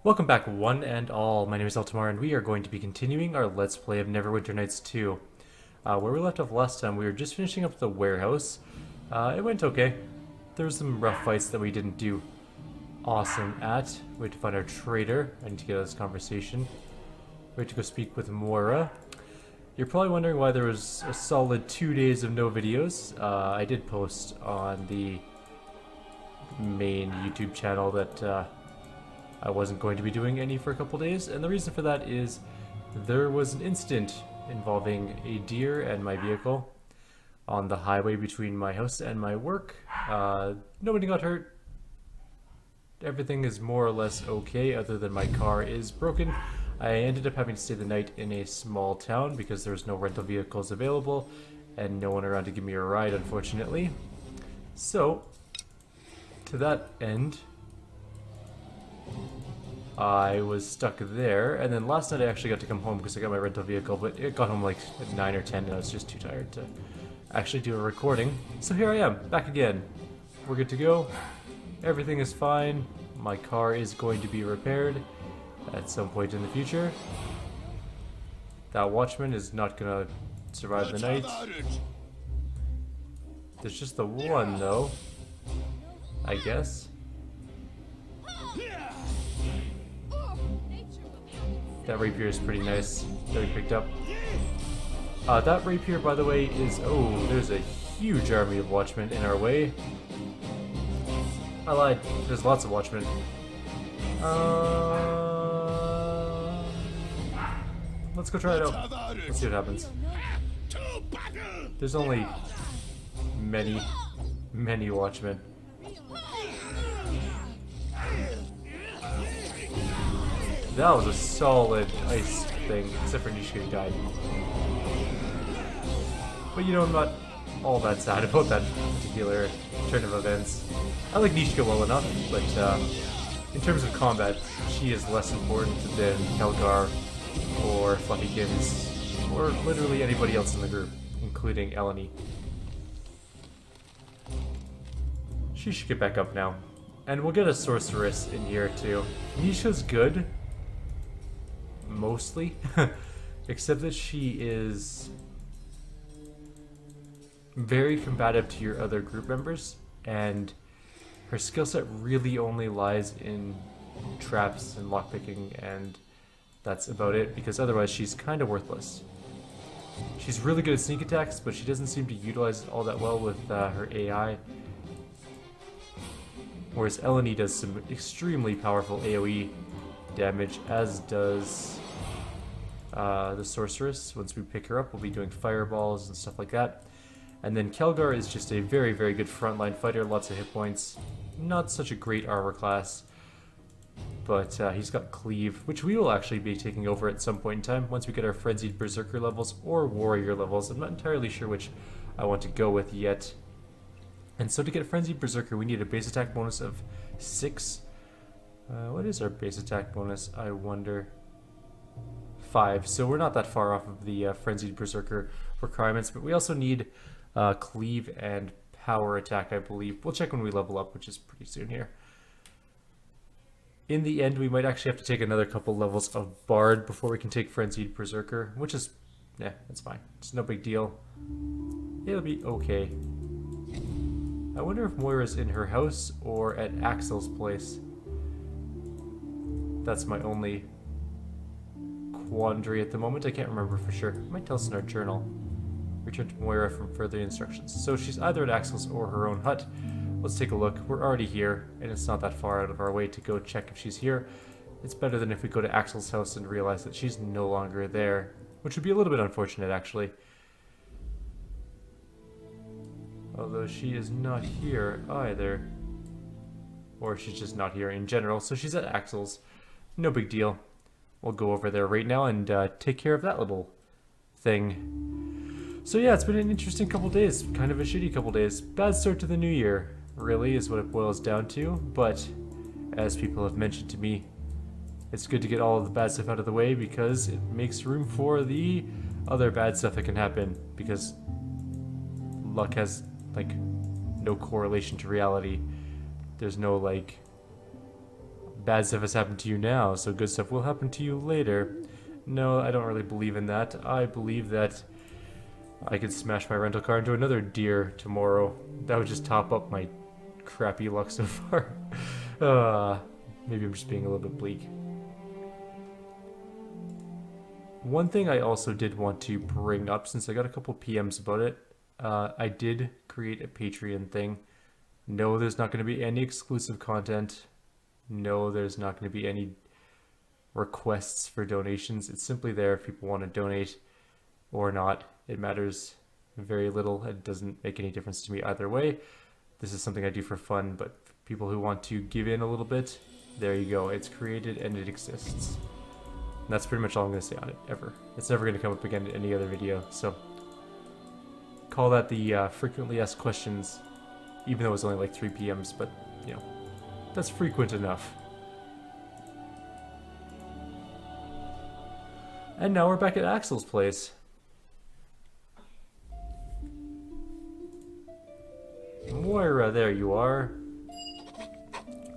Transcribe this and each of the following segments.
Welcome back, one and all. My name is Eltimar, and we are going to be continuing our Let's Play of Neverwinter Nights 2. Where we left off last time, we were just finishing up the warehouse. It went okay. There were some rough fights that we didn't do awesome at. We had to find our trader. I need to get out of this conversation. We had to go speak with Moira. You're probably wondering why there was a solid 2 days of no videos. I did post on the main YouTube channel that I wasn't going to be doing any for a couple days, and the reason for that is there was an incident involving a deer and my vehicle on the highway between my house and my work. Nobody got hurt. Everything is more or less okay, other than my car is broken. I ended up having to stay the night in a small town because there was no rental vehicles available and no one around to give me a ride, unfortunately. So, to that end, I was stuck there, and then last night I actually got to come home because I got my rental vehicle, but it got home like at 9 or 10 and I was just too tired to actually do a recording. So here I am, back again. We're good to go. Everything is fine. My car is going to be repaired at some point in the future. That watchman is not gonna survive the night. There's just the one though, I guess. That rapier is pretty nice that we picked up. That rapier, by the way, is... Oh, there's a huge army of watchmen in our way. I lied. There's lots of watchmen. Let's go try it out. Let's see what happens. There's only many watchmen. That was a solid ice thing, except for Nishka who died. But you know, I'm not all that sad about that particular turn of events. I like Nishka well enough, but in terms of combat, she is less important than Helgar or Fluffykins, or literally anybody else in the group, including Eleni. She should get back up now. And we'll get a sorceress in here too. Nisha's good. Mostly, except that she is very combative to your other group members, and her skill set really only lies in traps and lockpicking, and that's about it, because otherwise she's kind of worthless. She's really good at sneak attacks, but she doesn't seem to utilize it all that well with her AI. Whereas Eleni does some extremely powerful AoE damage, as does the sorceress. Once we pick her up, we'll be doing fireballs and stuff like that. And then Kelgar is just a very, very good frontline fighter, lots of hit points. Not such a great armor class, but he's got cleave, which we will actually be taking over at some point in time once we get our frenzied berserker levels or warrior levels. I'm not entirely sure which I want to go with yet. And so to get frenzied berserker, we need a base attack bonus of 6. What is our base attack bonus, I wonder? 5, so we're not that far off of the Frenzied Berserker requirements, but we also need Cleave and Power Attack, I believe. We'll check when we level up, which is pretty soon here. In the end, we might actually have to take another couple levels of Bard before we can take Frenzied Berserker, which is, that's fine. It's no big deal. It'll be okay. I wonder if Moira's in her house or at Axel's place. That's my only quandary at the moment. I can't remember for sure. It might tell us in our journal. Return to Moira from further instructions. So she's either at Axel's or her own hut. Let's take a look. We're already here, and it's not that far out of our way to go check if she's here. It's better than if we go to Axel's house and realize that she's no longer there, which would be a little bit unfortunate, actually. Although she is not here either. Or she's just not here in general. So she's at Axel's. No big deal. We'll go over there right now and take care of that little thing. So yeah, it's been an interesting couple days. Kind of a shitty couple days. Bad start to the new year, really, is what it boils down to. But, as people have mentioned to me, it's good to get all of the bad stuff out of the way because it makes room for the other bad stuff that can happen. Because luck has, like, no correlation to reality. There's no, like, bad stuff has happened to you now, so good stuff will happen to you later. No, I don't really believe in that. I believe that I could smash my rental car into another deer tomorrow. That would just top up my crappy luck so far. Maybe I'm just being a little bit bleak. One thing I also did want to bring up, since I got a couple PMs about it, I did create a Patreon thing. No, there's not going to be any exclusive content. No, there's not going to be any requests for donations. It's simply there if people want to donate or not. It matters very little. It doesn't make any difference to me either way. This is something I do for fun, but for people who want to give in a little bit, there you go. It's created and it exists. And that's pretty much all I'm going to say on it, ever. It's never going to come up again in any other video, so call that the frequently asked questions, even though it was only like 3 PMs, but, you know, that's frequent enough. And now we're back at Axel's place. Moira, there you are.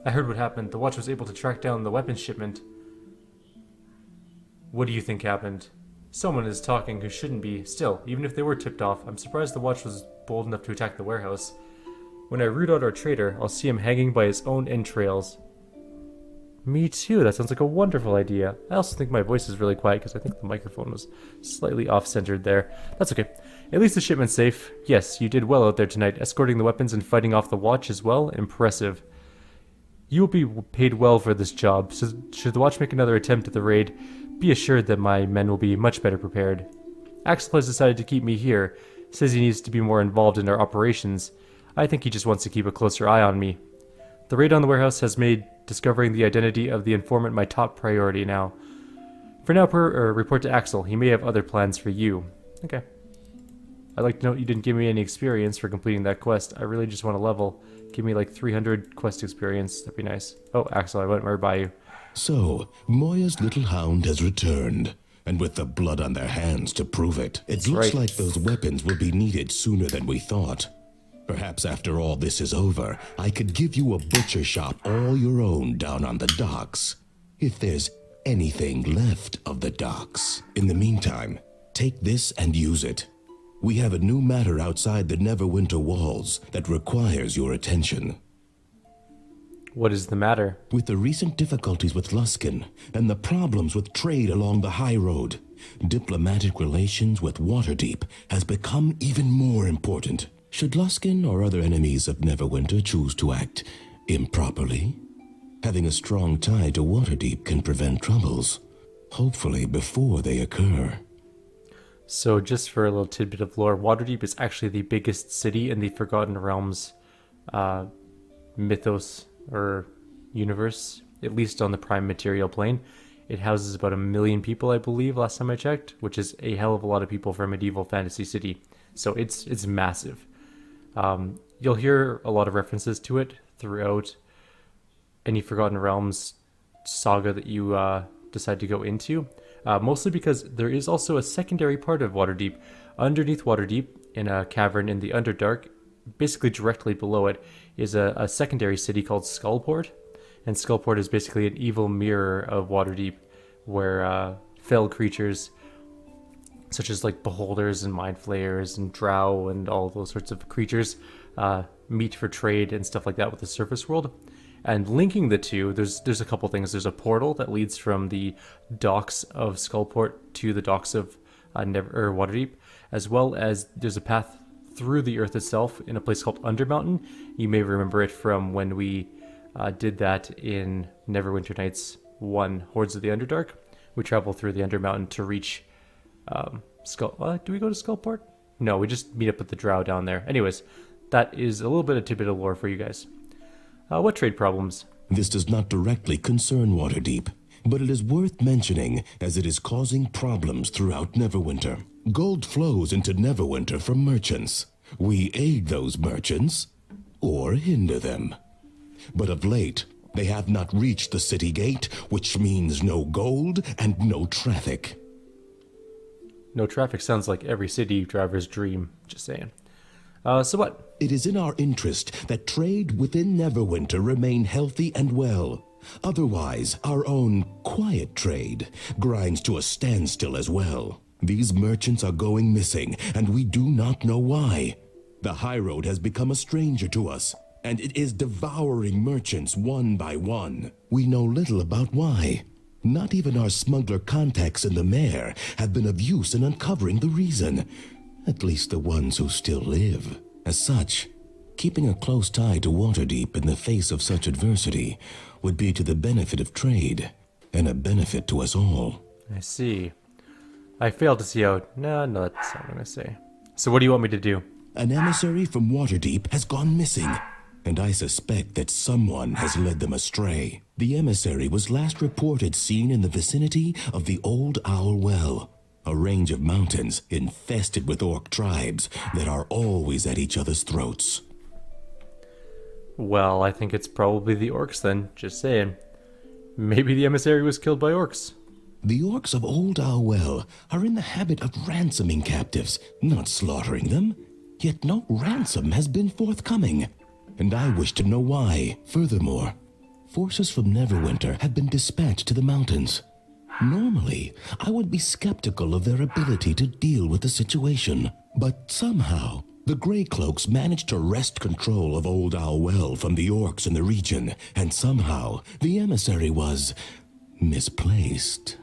I heard what happened. The watch was able to track down the weapons shipment. What do you think happened? Someone is talking who shouldn't be. Still, even if they were tipped off, I'm surprised the watch was bold enough to attack the warehouse. When I root out our trader, I'll see him hanging by his own entrails. Me too, that sounds like a wonderful idea. I also think my voice is really quiet because I think the microphone was slightly off-centered there. That's okay. At least the shipment's safe. Yes, you did well out there tonight, escorting the weapons and fighting off the watch as well. Impressive. You will be paid well for this job, so should the watch make another attempt at the raid, be assured that my men will be much better prepared. Axel has decided to keep me here, says he needs to be more involved in our operations. I think he just wants to keep a closer eye on me. The raid on the warehouse has made discovering the identity of the informant my top priority now. For now, report to Axel. He may have other plans for you. Okay. I'd like to note you didn't give me any experience for completing that quest. I really just want to level. Give me like 300 quest experience. That'd be nice. Oh, Axel, I went right by you. So, Moya's little hound has returned, and with the blood on their hands to prove it, it looks like those weapons will be needed sooner than we thought. Perhaps after all this is over, I could give you a butcher shop all your own down on the docks. If there's anything left of the docks. In the meantime, take this and use it. We have a new matter outside the Neverwinter walls that requires your attention. What is the matter? With the recent difficulties with Luskan and the problems with trade along the high road, diplomatic relations with Waterdeep has become even more important. Should Luskan or other enemies of Neverwinter choose to act improperly, having a strong tie to Waterdeep can prevent troubles, hopefully before they occur. So just for a little tidbit of lore, Waterdeep is actually the biggest city in the Forgotten Realms mythos or universe, at least on the prime material plane. It houses about 1 million people, I believe, last time I checked, which is a hell of a lot of people for a medieval fantasy city. So it's massive. You'll hear a lot of references to it throughout any Forgotten Realms saga that you decide to go into, mostly because there is also a secondary part of Waterdeep. Underneath Waterdeep, in a cavern in the Underdark, basically directly below it, is a secondary city called Skullport. And Skullport is basically an evil mirror of Waterdeep, where fell creatures such as like beholders and mind flayers and drow and all those sorts of creatures meet for trade and stuff like that with the surface world. And linking the two, there's a couple things. There's a portal that leads from the docks of Skullport to the docks of Waterdeep, as well as there's a path through the earth itself in a place called Undermountain. You may remember it from when we did that in Neverwinter Nights 1, Hordes of the Underdark. We travel through the Undermountain to reach do we go to Skullport? No, we just meet up with the drow down there. Anyways, that is a little bit of tidbit of lore for you guys. What trade problems? This does not directly concern Waterdeep, but it is worth mentioning as it is causing problems throughout Neverwinter. Gold flows into Neverwinter from merchants. We aid those merchants, or hinder them. But of late, they have not reached the city gate, which means no gold and no traffic. No traffic sounds like every city driver's dream, just saying. So what? It is in our interest that trade within Neverwinter remain healthy and well. Otherwise, our own quiet trade grinds to a standstill as well. These merchants are going missing, and we do not know why. The high road has become a stranger to us, and it is devouring merchants one by one. We know little about why. Not even our smuggler contacts in the mare have been of use in uncovering the reason. At least the ones who still live. As such, keeping a close tie to Waterdeep in the face of such adversity would be to the benefit of trade, and a benefit to us all. I see. I failed to see how... No, that's not what I'm going to say. So what do you want me to do? An emissary from Waterdeep has gone missing, and I suspect that someone has led them astray. The emissary was last reported seen in the vicinity of the Old Owl Well, a range of mountains infested with orc tribes that are always at each other's throats. Well, I think it's probably the orcs then, just saying. Maybe the emissary was killed by orcs. The orcs of Old Owl Well are in the habit of ransoming captives, not slaughtering them. Yet no ransom has been forthcoming, and I wish to know why. Furthermore, forces from Neverwinter have been dispatched to the mountains. Normally, I would be skeptical of their ability to deal with the situation, but somehow, the Grey Cloaks managed to wrest control of Old Owl Well from the orcs in the region, and somehow, the emissary was misplaced.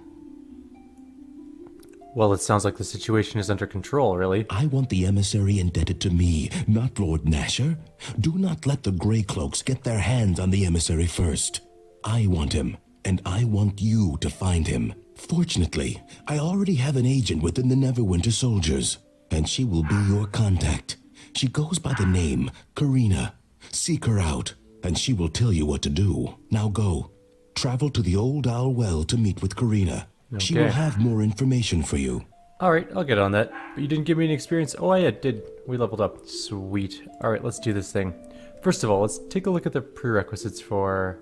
Well, it sounds like the situation is under control, really. I want the emissary indebted to me, not Lord Nasher. Do not let the Grey Cloaks get their hands on the emissary first. I want him, and I want you to find him. Fortunately, I already have an agent within the Neverwinter soldiers, and she will be your contact. She goes by the name Karina. Seek her out, and she will tell you what to do. Now go. Travel to the Old Owl Well to meet with Karina. Okay. She will have more information for you. Alright, I'll get on that. But you didn't give me any experience. Oh, I did. We leveled up. Sweet. Alright, let's do this thing. First of all, let's take a look at the prerequisites for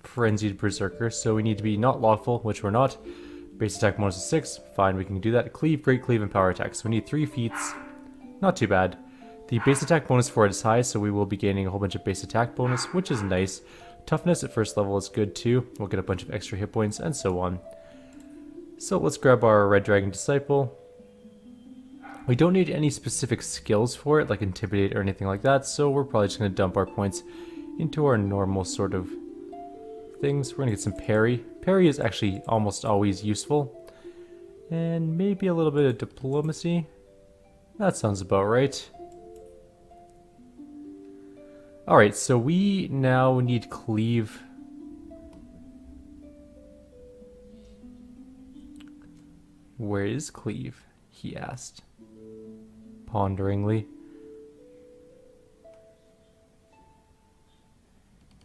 Frenzied Berserker. So we need to be not lawful, which we're not. Base attack bonus is 6. Fine, we can do that. Cleave, Great Cleave, and Power Attack. So we need 3 feats. Not too bad. The base attack bonus for it is high, so we will be gaining a whole bunch of base attack bonus, which is nice. Toughness at first level is good too. We'll get a bunch of extra hit points and so on. So let's grab our Red Dragon Disciple. We don't need any specific skills for it, like Intimidate or anything like that, so we're probably just going to dump our points into our normal sort of things. We're going to get some Parry. Parry is actually almost always useful. And maybe a little bit of Diplomacy. That sounds about right. Alright, so we now need Cleave. Where is Cleave? He asked, ponderingly.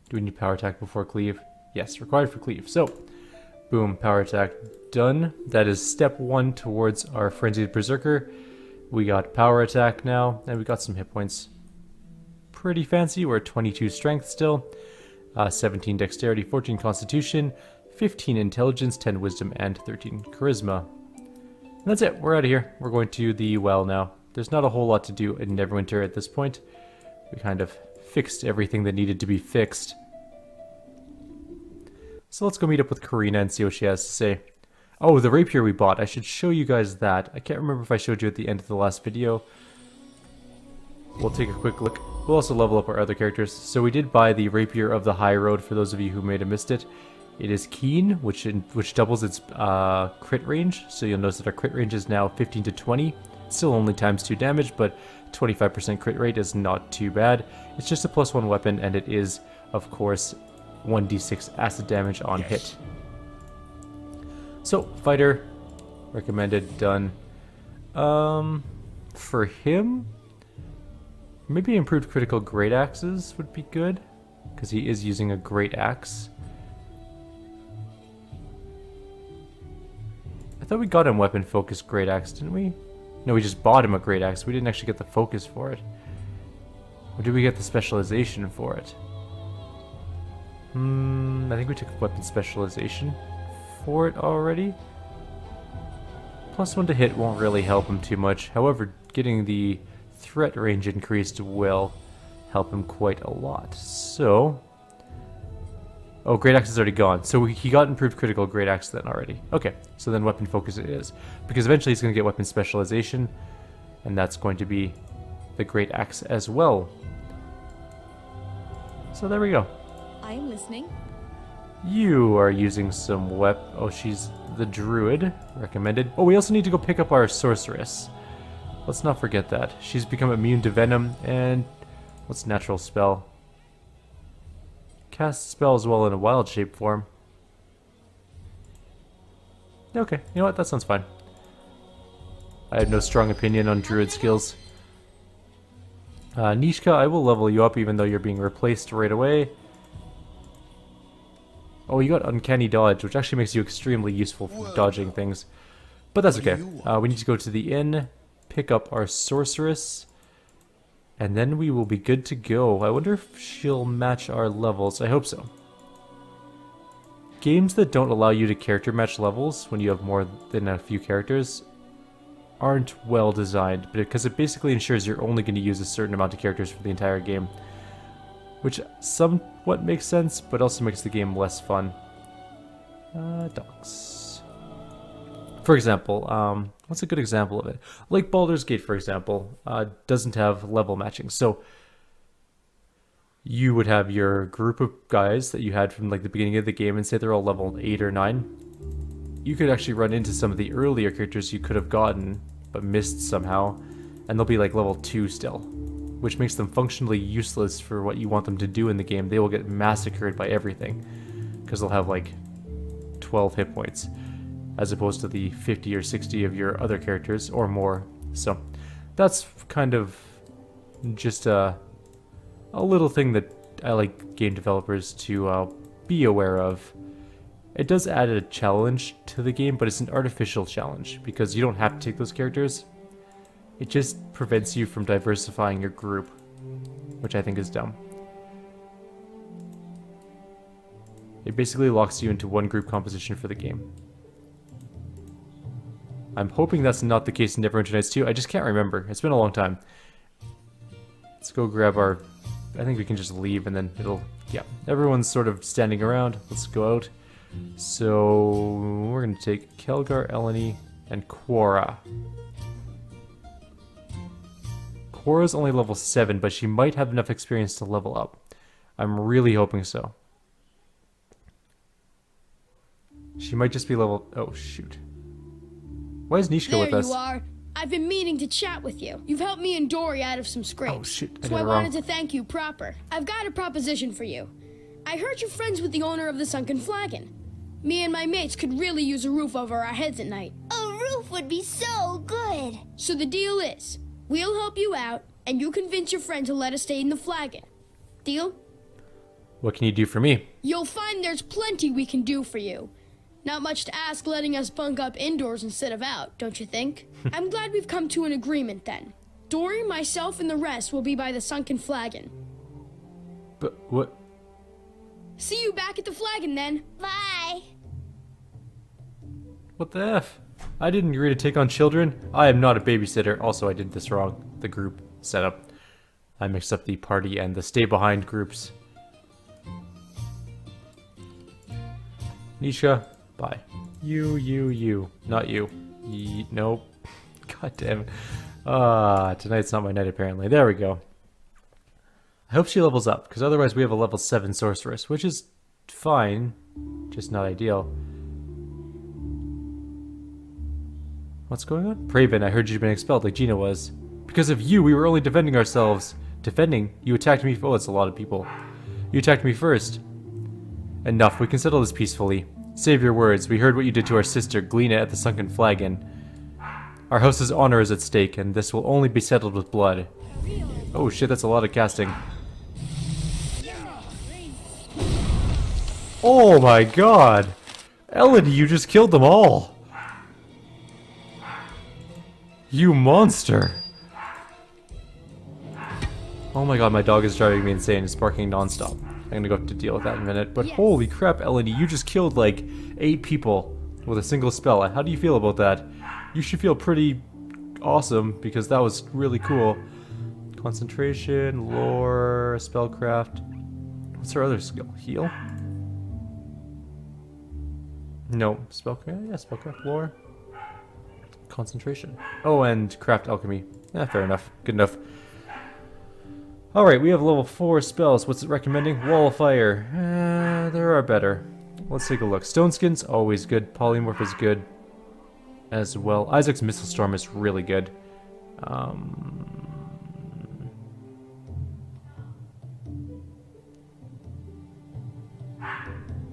Do we need Power Attack before Cleave? Yes, required for Cleave. So, boom, Power Attack done. That is step 1 towards our Frenzied Berserker. We got Power Attack now, and we got some hit points. Pretty fancy. We're at 22 strength still, 17 dexterity, 14 constitution, 15 intelligence, 10 wisdom, and 13 charisma. And that's it. We're out of here. We're going to the well now. There's not a whole lot to do in Neverwinter at this point. We kind of fixed everything that needed to be fixed. So let's go meet up with Karina and see what she has to say. Oh, the rapier we bought. I should show you guys that. I can't remember if I showed you at the end of the last video. We'll take a quick look. We'll also level up our other characters. So we did buy the Rapier of the High Road, for those of you who may have missed it. It is keen, which doubles its crit range. So you'll notice that our crit range is now 15 to 20. Still only times 2 damage, but 25% crit rate is not too bad. It's just a +1 weapon, and it is, of course, 1d6 acid damage on hit. So, fighter, recommended, done. For him, maybe improved critical great axes would be good, because he is using a great axe. I thought we got him weapon focused great axe, didn't we? No, we just bought him a great axe. We didn't actually get the focus for it. Or did we get the specialization for it? I think we took weapon specialization for it already. +1 to hit won't really help him too much. However, getting the threat range increased will help him quite a lot. So, Oh, Great Axe is already gone. So he got improved critical Great Axe then already. Okay, so then weapon focus it is. Because eventually he's going to get weapon specialization. And that's going to be the Great Axe as well. So there we go. I am listening. You are using some Oh, she's the Druid. Recommended. Oh, we also need to go pick up our Sorceress. Let's not forget that. She's become immune to Venom. And what's natural spell? Cast spell as well in a wild shape form. Okay, you know what? That sounds fine. I have no strong opinion on Druid skills. Nishka, I will level you up even though you're being replaced right away. Oh, you got Uncanny Dodge, which actually makes you extremely useful for dodging things. But that's okay. We need to go to the inn, pick up our Sorceress, and then we will be good to go. I wonder if she'll match our levels. I hope so. Games that don't allow you to character match levels when you have more than a few characters aren't well designed, because it basically ensures you're only going to use a certain amount of characters for the entire game. Which somewhat makes sense, but also makes the game less fun. Docs. For example, what's a good example of it? Like Baldur's Gate, for example, doesn't have level matching. So you would have your group of guys that you had from like the beginning of the game and say they're all level 8 or 9. You could actually run into some of the earlier characters you could have gotten, but missed somehow, and they'll be like level 2 still, which makes them functionally useless for what you want them to do in the game. They will get massacred by everything, because they'll have like 12 hit points, as opposed to the 50 or 60 of your other characters, or more. So, that's kind of just a little thing that I like game developers to be aware of. It does add a challenge to the game, but it's an artificial challenge, because you don't have to take those characters. It just prevents you from diversifying your group, which I think is dumb. It basically locks you into one group composition for the game. I'm hoping that's not the case in Neverwinter Nights 2. I just can't remember. It's been a long time. Let's go grab our... I think we can just leave and then it'll... Yeah, everyone's sort of standing around. Let's go out. So we're going to take Kelgar, Eleni, and Quora. Quora's only level 7, but she might have enough experience to level up. I'm really hoping so. She might just be level... Oh, shoot. Why is Nishka with us? There you are. I've been meaning to chat with you. You've helped me and Dory out of some scrapes. Oh, shit. So I wanted to thank you proper. I've got a proposition for you. I heard you're friends with the owner of the Sunken Flagon. Me and my mates could really use a roof over our heads at night. A roof would be so good. So the deal is, we'll help you out, and you convince your friend to let us stay in the Flagon. Deal? What can you do for me? You'll find there's plenty we can do for you. Not much to ask letting us bunk up indoors instead of out, don't you think? I'm glad we've come to an agreement then. Dory, myself, and the rest will be by the Sunken Flagon. But what? See you back at the Flagon then. Bye. What the F? I didn't agree to take on children. I am not a babysitter. Also, I did this wrong. The group setup. I mixed up the party and the stay behind groups. Nisha, bye. You. Not you. Nope. God damn it. Tonight's not my night apparently. There we go. I hope she levels up, because otherwise we have a level 7 sorceress, which is fine, just not ideal. What's going on? Praven, I heard you'd been expelled like Gina was. Because of you, we were only defending ourselves. Defending? You attacked me. Oh, it's a lot of people. You attacked me first. Enough, we can settle this peacefully. Save your words. We heard what you did to our sister, Glena, at the Sunken Flagon. Our house's honor is at stake, and this will only be settled with blood. Oh shit, that's a lot of casting. Oh my god! Elodie, you just killed them all! You monster! Oh my god, my dog is driving me insane. It's barking non-stop. I'm gonna go have to deal with that in a minute. But holy crap, Elodie, you just killed like 8 people with a single spell. How do you feel about that? You should feel pretty awesome, because that was really cool. Concentration, lore, spellcraft. What's her other skill? Heal? No, spellcraft, yeah, spellcraft lore. Concentration. Oh, and craft alchemy. Yeah, fair enough. Good enough. Alright, we have level 4 spells. What's it recommending? Wall of Fire. There are better. Let's take a look. Stone Skin's always good. Polymorph is good as well. Isaac's Missile Storm is really good. I'm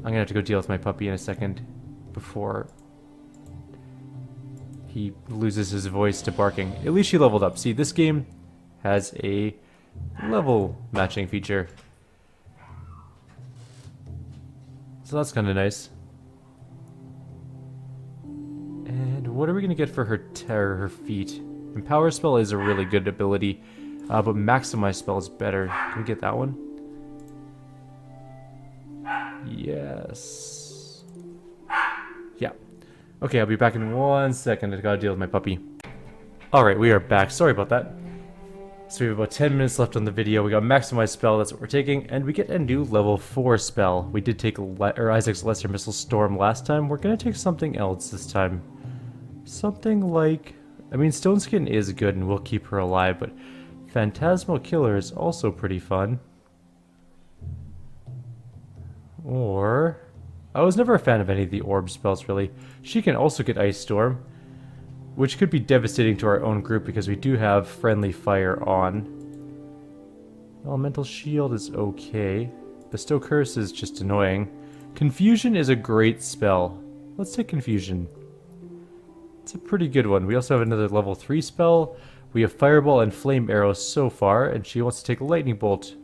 gonna have to go deal with my puppy in a second before he loses his voice to barking. At least she leveled up. See, this game has a level matching feature. So that's kind of nice. And what are we gonna get for her feat? Empower spell is a really good ability, but maximize spell is better. Can we get that one? Yes. Yeah. Okay, I'll be back in 1 second. I gotta deal with my puppy. Alright, we are back. Sorry about that. So we have about 10 minutes left on the video. We got maximize spell, that's what we're taking, and we get a new level 4 spell. We did take Isaac's Lesser Missile Storm last time. We're gonna take something else this time. Something like... I mean, Stone Skin is good and we'll keep her alive, but Phantasmal Killer is also pretty fun. Or... I was never a fan of any of the orb spells, really. She can also get Ice Storm, which could be devastating to our own group because we do have Friendly Fire on. Elemental Shield is okay. Bestow Curse is just annoying. Confusion is a great spell. Let's take Confusion. It's a pretty good one. We also have another level 3 spell. We have Fireball and Flame Arrow so far, and she wants to take Lightning Bolt.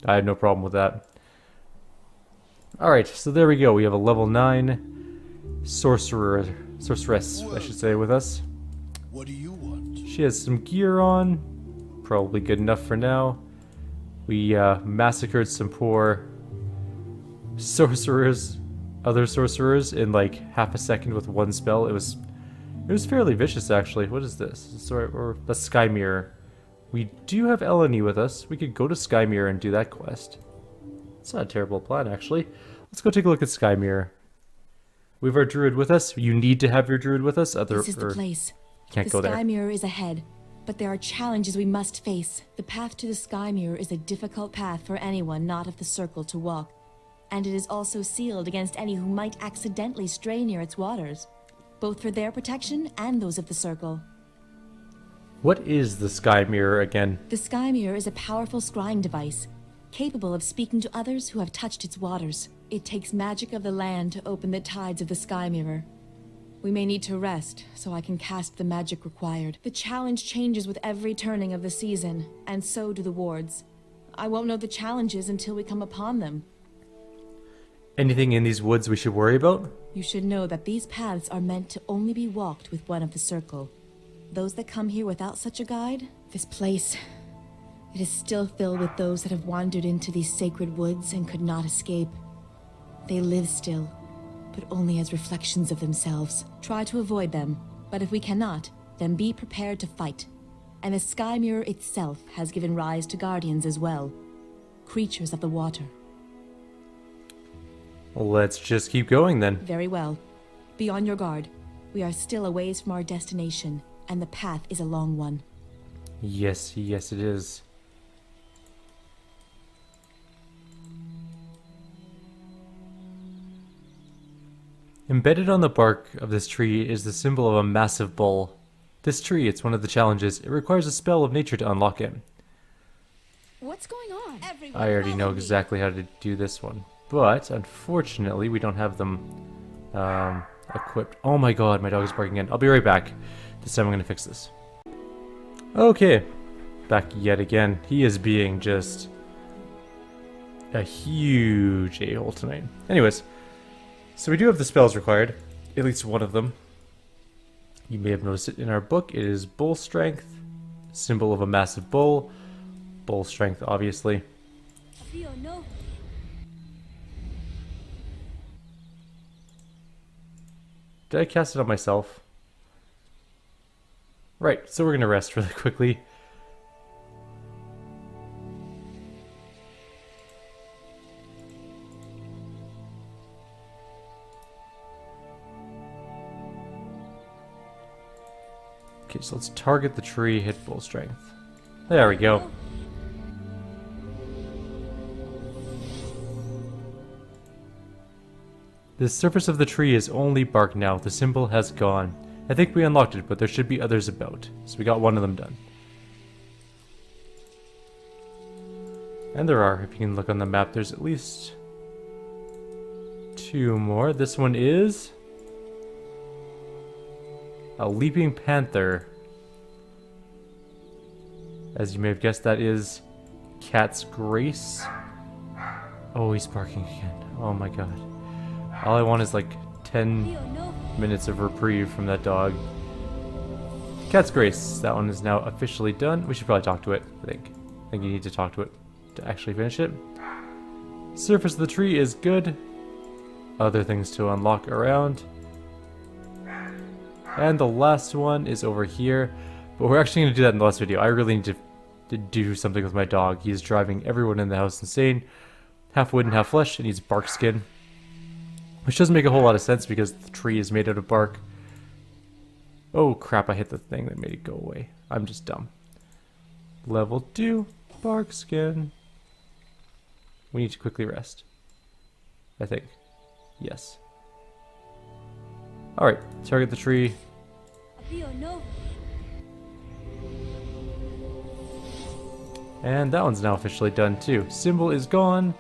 I have no problem with that. Alright, so there we go. We have a level 9 sorceress, I should say, with us. What do you want? She has some gear on. Probably good enough for now. We massacred some poor sorcerers, other sorcerers, in like half a second with one spell. It was fairly vicious, actually. What is this? Sorry, or the Sky Mirror. We do have Eleni with us. We could go to Sky Mirror and do that quest. It's not a terrible plan, actually. Let's go take a look at Sky Mirror. We have our Druid with us. You need to have your Druid with us. This is the place. Can't the go there. Sky Mirror is ahead, but there are challenges we must face. The path to the Sky Mirror is a difficult path for anyone not of the Circle to walk, and it is also sealed against any who might accidentally stray near its waters, both for their protection and those of the Circle. What is the Sky Mirror again? The Sky Mirror is a powerful scrying device, capable of speaking to others who have touched its waters. It takes magic of the land to open the tides of the Sky Mirror. We may need to rest, so I can cast the magic required. The challenge changes with every turning of the season, and so do the wards. I won't know the challenges until we come upon them. Anything in these woods we should worry about? You should know that these paths are meant to only be walked with one of the Circle. Those that come here without such a guide, this place... it is still filled with those that have wandered into these sacred woods and could not escape. They live still, but only as reflections of themselves. Try to avoid them, but if we cannot, then be prepared to fight. And the Sky Mirror itself has given rise to guardians as well. Creatures of the water. Let's just keep going then. Very well. Be on your guard. We are still a ways from our destination, and the path is a long one. Yes, yes it is. Embedded on the bark of this tree is the symbol of a massive bull. This tree, it's one of the challenges. It requires a spell of nature to unlock it. What's going on? I already know exactly how to do this one. But, unfortunately, we don't have them equipped. Oh my god, my dog is barking again. I'll be right back. This time I'm going to fix this. Okay. Back yet again. He is being just a huge a-hole tonight. Anyways. So we do have the spells required, at least one of them. You may have noticed it in our book. It is Bull Strength, symbol of a massive bull. Bull Strength, obviously. Did I cast it on myself? Right, so we're going to rest really quickly. Okay, so let's target the tree, hit full strength. There we go. The surface of the tree is only bark now. The symbol has gone. I think we unlocked it, but there should be others about. So we got one of them done. And there are, if you can look on the map, there's at least 2 more. This one is a leaping panther. As you may have guessed, that is Cat's Grace. Oh, he's barking again. Oh my god. All I want is like 10 minutes of reprieve from that dog. Cat's Grace. That one is now officially done. We should probably talk to it, I think. I think you need to talk to it to actually finish it. Surface of the tree is good. Other things to unlock around. And the last one is over here. But we're actually going to do that in the last video. I really need to do something with my dog. He's driving everyone in the house insane. Half wood and half flesh. It needs bark skin. Which doesn't make a whole lot of sense because the tree is made out of bark. Oh crap, I hit the thing that made it go away. I'm just dumb. Level 2, bark skin. We need to quickly rest. I think. Yes. Alright, target the tree. And that one's now officially done too. Symbol is gone.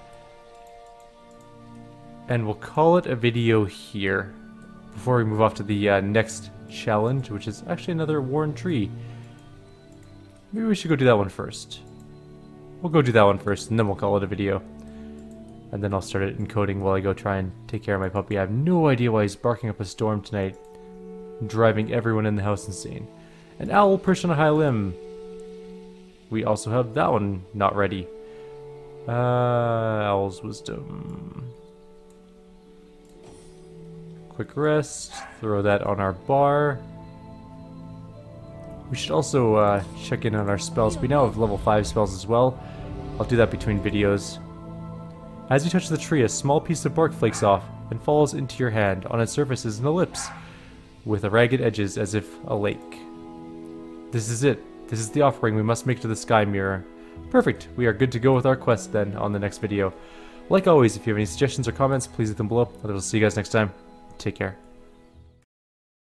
And we'll call it a video here before we move off to the next challenge, which is actually another worn tree. Maybe we should go do that one first. We'll go do that one first, and then we'll call it a video. And then I'll start it encoding while I go try and take care of my puppy. I have no idea why he's barking up a storm tonight, driving everyone in the house insane. An owl perched on a high limb. We also have that one not ready. Owl's wisdom. Quick rest, throw that on our bar. We should also check in on our spells. We now have level 5 spells as well. I'll do that between videos. As you touch the tree, a small piece of bark flakes off and falls into your hand. On its surface is an ellipse with ragged edges as if a lake. This is it. This is the offering we must make to the sky mirror. Perfect. We are good to go with our quest then on the next video. Like always, if you have any suggestions or comments, please leave them below. I will see you guys next time. Take care.